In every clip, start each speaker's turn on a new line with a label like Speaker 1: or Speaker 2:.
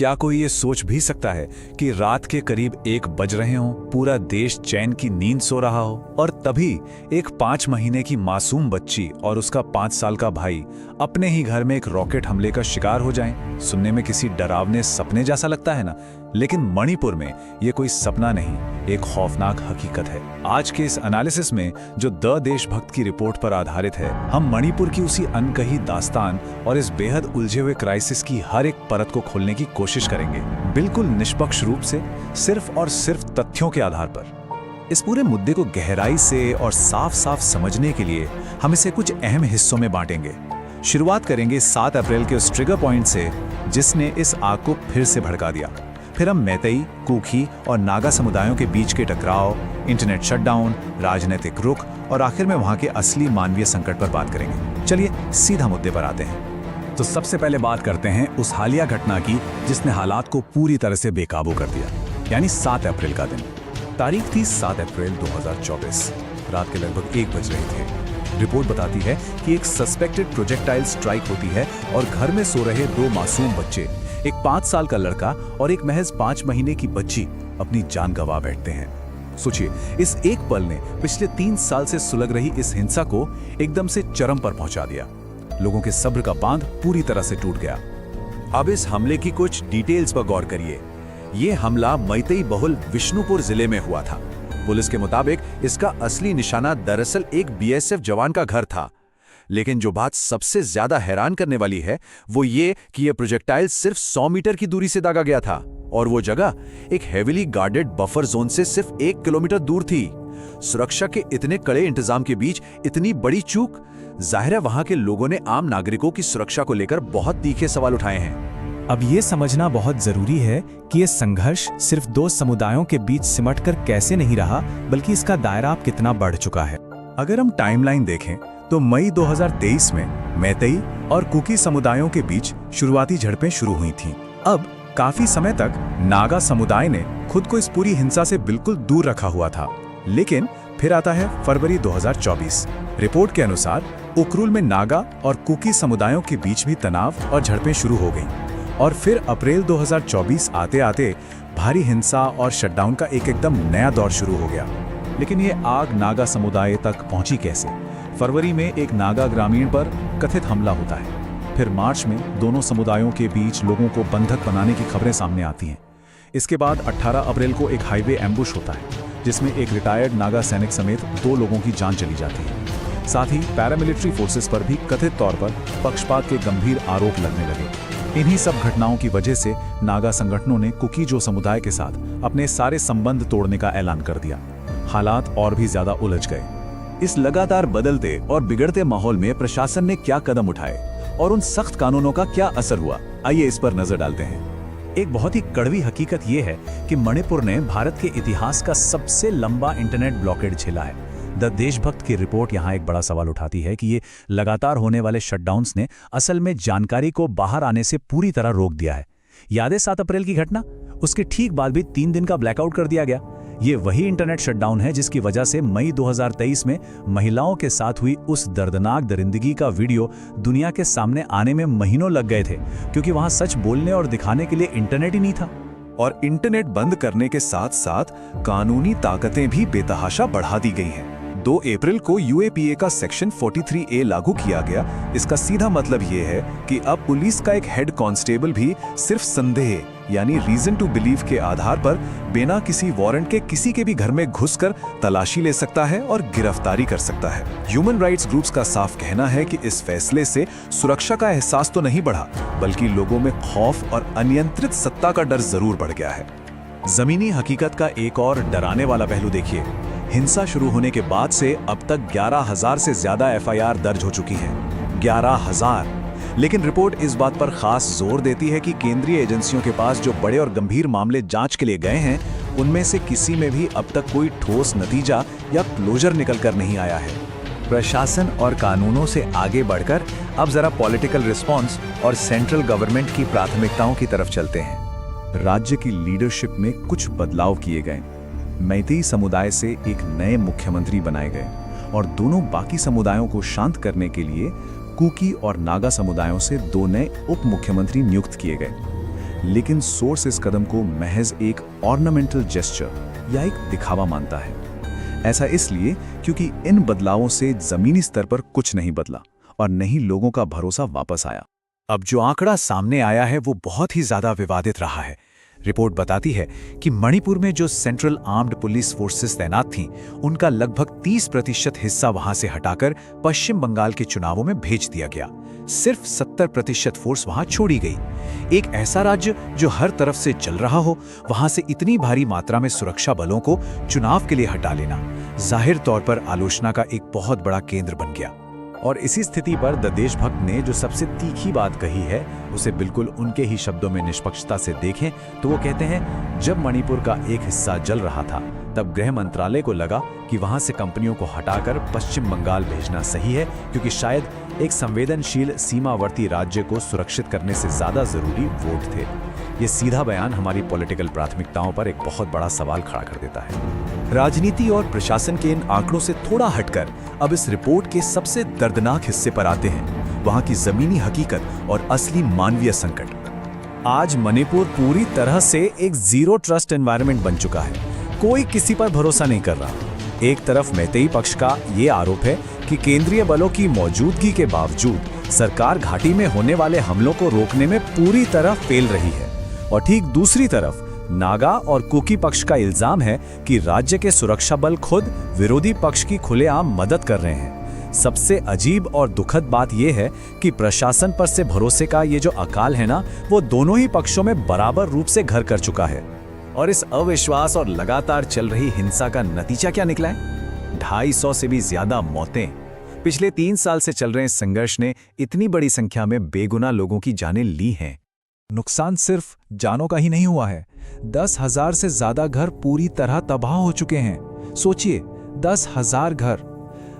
Speaker 1: क्या कोई ये सोच भी सकता है कि रात के करीब 1 बज रहे हों, पूरा देश चैन की नींद सो रहा हो और तभी एक 5 महीने की मासूम बच्ची और उसका 5 साल का भाई अपने ही घर में एक रॉकेट हमले का शिकार हो जाएं? सुनने में किसी डरावने सपने जैसा लगता है ना, लेकिन मणिपुर में ये कोई सपना नहीं, एक खौफनाक हकीकत है। आज के इस एनालिसिस में, जो द देशभक्त की रिपोर्ट पर आधारित है, हम मणिपुर की उसी अनकही दास्तान और इस बेहद उलझे हुए क्राइसिस की हर एक परत को खोलने की कोशिश करेंगे, बिल्कुल निष्पक्ष रूप से, सिर्फ और सिर्फ तथ्यों के आधार पर। इस पूरे मुद्दे को गहराई से और साफ साफ समझने के लिए हम इसे कुछ अहम हिस्सों में बांटेंगे। शुरुआत करेंगे 7 अप्रैल के उस ट्रिगर पॉइंट से जिसने इस आग को फिर से भड़का दिया। फिर हम मैतेई, कुकी और नागा समुदायों के बीच के टकराव, इंटरनेट शटडाउन, राजनीतिक रुख और आखिर में वहां के असली मानवीय संकट पर बात करेंगे। चलिए सीधा मुद्दे पर आते हैं। तो सबसे पहले बात करते हैं उस हालिया घटना की जिसने हालात को पूरी तरह से बेकाबू कर दिया, यानी 7 अप्रैल का दिन। तारीख थी 7 अप्रैल 2024। रात के लगभग 1 बज रहे थे। रिपोर्ट बताती है कि एक सस्पेक्टेड प्रोजेक्टाइल स्ट्राइक होती है और घर में सो रहे 2 मासूम बच्चे, एक 5 साल का लड़का और एक महज 5 महीने की बच्ची, अपनी जान गंवा बैठते हैं। सोचिए, इस एक पल ने पिछले 3 साल से सुलग रही इस हिंसा को एकदम से चरम पर पहुंचा दिया। लोगों के सब्र का बांध पूरी तरह से टूट गया। अब इस हमले की कुछ डिटेल्स पर गौर करिए। ये हमला मैतेई बहुल विष्णुपुर जिले में हुआ था। पुलिस के मुताबिक इसका असली निशाना दरअसल एक बीएसएफ जवान का घर था। लेकिन जो बात सबसे ज्यादा हैरान करने वाली है वो ये कि यह प्रोजेक्टाइल सिर्फ 100 मीटर की दूरी से दागा गया था और वो जगह एक हेविली गार्डेड बफर जोन से सिर्फ 1 किलोमीटर दूर थी। सुरक्षा के इतने कड़े इंतजाम के बीच इतनी बड़ी चूक, जाहिर है वहां के लोगों ने आम नागरिकों की सुरक्षा को लेकर बहुत तीखे सवाल उठाए हैं।
Speaker 2: अब ये समझना बहुत जरूरी है कि ये संघर्ष सिर्फ 2 समुदायों के बीच सिमटकर कैसे नहीं रहा, बल्कि इसका दायरा अब कितना बढ़ चुका है।
Speaker 1: अगर हम टाइमलाइन देखें तो मई 2023 में मैतेई और कुकी समुदायों के बीच शुरुआती झड़पें शुरू हुई थीं। अब काफी समय तक नागा समुदाय ने खुद को इस पूरी हिंसा से बिल्कुल दूर रखा हुआ था। लेकिन फिर आता है फरवरी 2024। रिपोर्ट के अनुसार उक्रुल में नागा और कुकी समुदायों के बीच भी तनाव और झड़पें शुरू हो गईं। और फिर अप्रैल 2024 आते आते भारी हिंसा और शटडाउन का एक एकदम नया दौर शुरू हो गया। लेकिन ये आग नागा समुदाय तक पहुंची कैसे? फरवरी में एक नागा ग्रामीण पर कथित हमला होता है। फिर मार्च में दोनों समुदायों के बीच लोगों को बंधक बनाने की खबरें सामने आती हैं। इसके बाद 18 अप्रैल को एक हाईवे एम्बुश होता है जिसमें एक रिटायर्ड नागा सैनिक समेत 2 लोगों की जान चली जाती है। साथ ही पैरामिलिट्री फोर्सेस पर भी कथित तौर पर पक्षपात के गंभीर आरोप लगने लगे। इन्हीं सब घटनाओं की वजह से नागा संगठनों ने कुकीजो समुदाय के साथ अपने सारे संबंध तोड़ने का ऐलान कर दिया। हालात और भी ज्यादा उलझ गए। इस लगातार बदलते और बिगड़ते माहौल में प्रशासन ने क्या कदम उठाए और उन सख्त कानूनों का क्या असर हुआ, आइए इस पर नजर डालते हैं। एक बहुत ही कड़वी हकीकत यह है कि मणिपुर ने भारत के इतिहास का सबसे लंबा इंटरनेट ब्लॉकेड झेला है। द देशभक्त की रिपोर्ट यहाँ एक बड़ा सवाल उठाती है कि ये लगातार होने वाले शटडाउन्स ने असल में जानकारी को बाहर आने से पूरी तरह रोक दिया है। याद है 7 अप्रैल की घटना? उसके ठीक बाद भी 3 दिन का ब्लैकआउट कर दिया गया। ये वही इंटरनेट शटडाउन है जिसकी वजह से मई 2023 में महिलाओं के साथ हुई उस दर्दनाक दरिंदगी का वीडियो दुनिया के सामने आने में महीनों लग गए थे, क्योंकि वहां सच बोलने और दिखाने के लिए इंटरनेट ही नहीं था।
Speaker 3: और इंटरनेट बंद करने के साथ साथ कानूनी ताकतें भी बेतहाशा बढ़ा दी गई हैं। 2 अप्रैल को यूएपीए का सेक्शन 43A लागू किया गया। इसका सीधा मतलब ये है कि अब पुलिस का एक हेड कांस्टेबल भी सिर्फ संदेह यानी रीजन टू बिलीव के आधार पर बिना किसी वारंट के किसी के भी घर में घुसकर तलाशी ले सकता है और गिरफ्तारी कर सकता है। ह्यूमन राइट्स ग्रुप्स का साफ कहना है कि इस फैसले से सुरक्षा का एहसास तो नहीं बढ़ा, बल्कि लोगों में खौफ और अनियंत्रित सत्ता का डर जरूर बढ़ गया है।
Speaker 1: जमीनी हकीकत का एक और डराने वाला पहलू देखिए। हिंसा शुरू होने के बाद से अब तक 11,000 से ज्यादा एफआईआर दर्ज हो चुकी हैं। 11,000। लेकिन रिपोर्ट इस बात पर खास जोर देती है कि केंद्रीय एजेंसियों के पास जो बड़े और गंभीर मामले जांच के लिए गए हैं, उनमें से किसी में भी अब तक कोई ठोस नतीजा या क्लोजर निकल कर नहीं आया है।
Speaker 4: प्रशासन और कानूनों से आगे बढ़कर अब जरा पॉलिटिकल रिस्पॉन्स और सेंट्रल गवर्नमेंट की प्राथमिकताओं की तरफ चलते हैं।
Speaker 3: राज्य की लीडरशिप में कुछ बदलाव किए गए। मैतेई समुदाय से एक नए मुख्यमंत्री बनाए गए और दोनों बाकी समुदायों को शांत करने के लिए कुकी और नागा समुदायों से 2 नए उप मुख्यमंत्री नियुक्त किए गए। लेकिन सोर्स इस कदम को महज एक ऑर्नामेंटल जेस्चर या एक दिखावा मानता है। ऐसा इसलिए क्योंकि इन बदलावों से जमीनी स्तर पर कुछ नहीं बदला और न ही लोगों का भरोसा वापस आया।
Speaker 1: अब जो आंकड़ा सामने आया है वो बहुत ही ज्यादा विवादित रहा है। रिपोर्ट बताती है कि मणिपुर में जो सेंट्रल आर्म्ड पुलिस फोर्सेस तैनात थीं, उनका लगभग 30% हिस्सा वहां से हटाकर पश्चिम बंगाल के चुनावों में भेज दिया गया। सिर्फ 70% फोर्स वहां छोड़ी गई। एक ऐसा राज्य जो हर तरफ से चल रहा हो, वहां से इतनी भारी मात्रा में सुरक्षा बलों को चुनाव के लिए हटा लेना जाहिर तौर पर आलोचना का एक बहुत बड़ा केंद्र बन गया।
Speaker 2: और इसी स्थिति पर द देशभक्त ने जो सबसे तीखी बात कही है, उसे बिल्कुल उनके ही शब्दों में निष्पक्षता से देखें तो वो कहते हैं, जब मणिपुर का एक हिस्सा जल रहा था तब गृह मंत्रालय को लगा कि वहां से कंपनियों को हटाकर पश्चिम बंगाल भेजना सही है, क्योंकि शायद एक संवेदनशील सीमावर्ती राज्य को सुरक्षित करने से ज्यादा जरूरी वोट थे। ये सीधा बयान हमारी पॉलिटिकल प्राथमिकताओं पर एक बहुत बड़ा सवाल खड़ा कर देता है।
Speaker 3: राजनीति और प्रशासन के इन आंकड़ों से थोड़ा हटकर अब इस रिपोर्ट के सबसे दर्दनाक हिस्से पर आते हैं, वहां की जमीनी हकीकत और असली मानवीय संकट।
Speaker 2: आज मणिपुर पूरी तरह से एक जीरो ट्रस्ट एनवायरनमेंट बन चुका है। कोई किसी पर भरोसा नहीं कर रहा। एक तरफ मैतेई पक्ष का ये आरोप है कि केंद्रीय बलों की मौजूदगी के बावजूद सरकार घाटी में होने वाले हमलों को रोकने में पूरी तरह फेल रही है, और ठीक दूसरी तरफ नागा और कुकी पक्ष का इल्जाम है कि राज्य के सुरक्षा बल खुद विरोधी पक्ष की खुलेआम मदद कर रहे हैं। सबसे अजीब और दुखद बात यह है कि प्रशासन पर से भरोसे का ये जो अकाल है ना, वो दोनों ही पक्षों में बराबर रूप से घर कर चुका है। और इस अविश्वास और लगातार चल रही हिंसा का नतीजा क्या निकला है? 250 से भी ज्यादा मौतें। पिछले 3 साल से चल रहे इस संघर्ष ने इतनी बड़ी संख्या में बेगुनाह लोगों की जानें ली हैं।
Speaker 1: नुकसान सिर्फ जानों का ही नहीं हुआ है, 10,000 से ज्यादा घर पूरी तरह तबाह हो चुके हैं। सोचिए, 10,000 घर।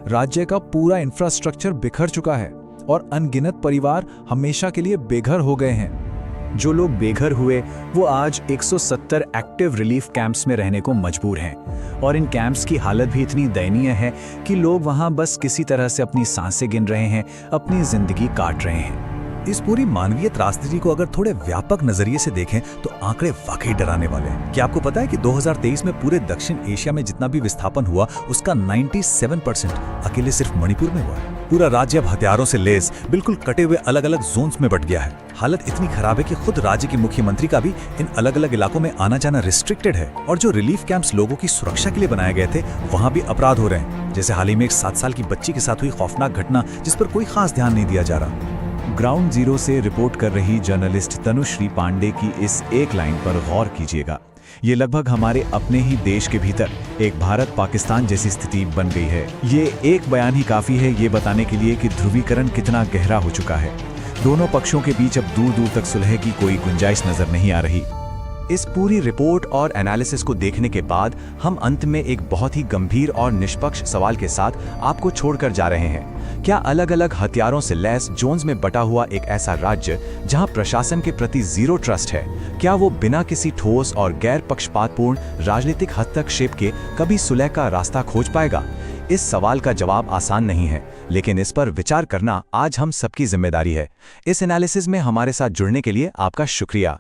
Speaker 1: राज्य का पूरा इंफ्रास्ट्रक्चर बिखर चुका है और अनगिनत परिवार हमेशा के लिए बेघर हो गए हैं।
Speaker 2: जो लोग बेघर हुए वो आज 170 एक्टिव रिलीफ कैंप्स में रहने को मजबूर हैं, और इन कैंप्स की हालत भी इतनी दयनीय है कि लोग वहां बस किसी तरह से अपनी सांसें गिन रहे हैं, अपनी जिंदगी काट रहे हैं।
Speaker 1: इस पूरी मानवीय त्रासदी को अगर थोड़े व्यापक नजरिए से देखें तो आंकड़े वाकई डराने वाले हैं। क्या आपको पता है कि 2023 में पूरे दक्षिण एशिया में जितना भी विस्थापन हुआ उसका 97% अकेले सिर्फ मणिपुर में हुआ है। पूरा राज्य अब हथियारों से लैस बिल्कुल कटे हुए अलग अलग जोन्स में बट गया है। हालत इतनी खराब है कि खुद राज्य के मुख्यमंत्री का भी इन अलग अलग इलाकों में आना जाना रिस्ट्रिक्टेड है। और जो रिलीफ कैंप्स लोगों की सुरक्षा के लिए बनाए गए थे, वहां भी अपराध हो रहे हैं। जैसे हाल ही में एक 7 साल की बच्ची के साथ हुई खौफनाक घटना, जिस पर कोई खास ध्यान नहीं दिया जा रहा।
Speaker 2: ग्राउंड जीरो से रिपोर्ट कर रही जर्नलिस्ट तनुश्री पांडे की इस एक लाइन पर गौर कीजिएगा। ये लगभग हमारे अपने ही देश के भीतर एक भारत पाकिस्तान जैसी स्थिति बन गई है। ये एक बयान ही काफी है ये बताने के लिए कि ध्रुवीकरण कितना गहरा हो चुका है। दोनों पक्षों के बीच अब दूर दूर तक सुलह की कोई गुंजाइश नजर नहीं आ रही।
Speaker 3: इस पूरी रिपोर्ट और एनालिसिस को देखने के बाद हम अंत में एक बहुत ही गंभीर और निष्पक्ष सवाल के साथ आपको छोड़कर जा रहे हैं। क्या अलग अलग हथियारों से लैस जोन्स में बटा हुआ एक ऐसा राज्य जहां प्रशासन के प्रति जीरो ट्रस्ट है, क्या वो बिना किसी ठोस और गैर पक्षपातपूर्ण राजनीतिक हस्तक्षेप के कभी सुलह का रास्ता खोज पाएगा? इस सवाल का जवाब आसान नहीं है, लेकिन इस पर विचार करना आज हम सबकी जिम्मेदारी है। इस एनालिसिस में हमारे साथ जुड़ने के लिए आपका शुक्रिया।